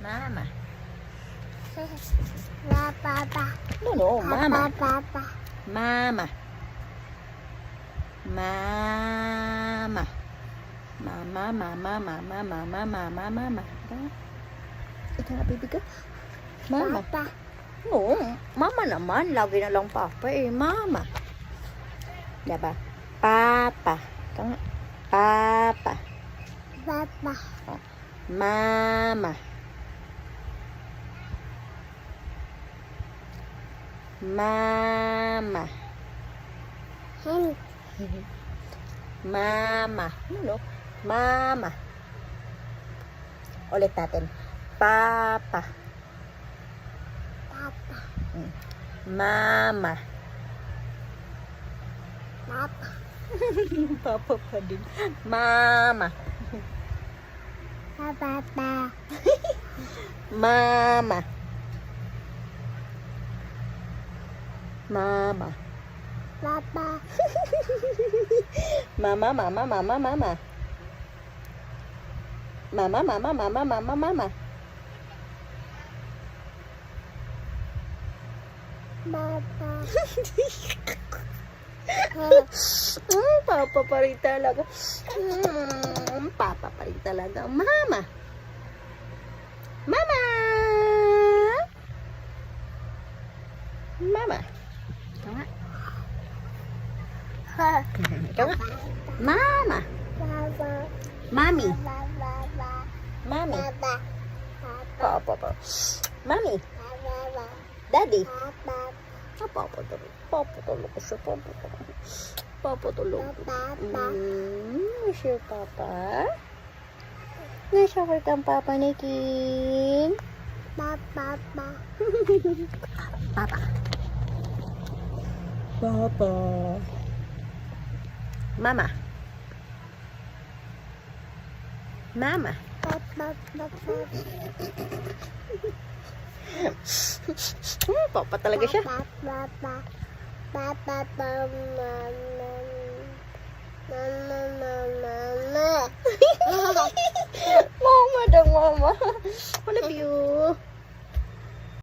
Mama. Papa. No, mama. Papa. Mama. Mama. Mama, mama, mama, mama, mama, mama. Ito nga, baby ko. Mama. Papa. No, mama naman. Lagi na lang papa eh. Mama. Diba? Papa. Ito nga. Papa. Papa. Mama. Mama. Hen. Mama. Ano? Mama. Ulit natin. Papa. Papa. Mama. Papa. Papa pa din. Mama. Papa. Mama. Mama. Papa. Mama, mama, mama, mama. Mama, mama, mama, mama, mama. Papa. Papa pa rin talaga. Papa pa rin talaga. Mama. Mama. Mama. Tama. Tama. Mama. Papa. Mami. Papa. Mami. Papa. Papa. Mami. Papa. Daddy. Papa. Papa tulog. Papa tulog siya. Papa tulog. Papa tulog. Papa. Miss you, Papa. Nasa ang Papa ni King. Papa. Papa. Papa. Mama. Mama. Papa. Papa talaga siya. Papa. Papa. Mama. Mama daw, mama. I love you.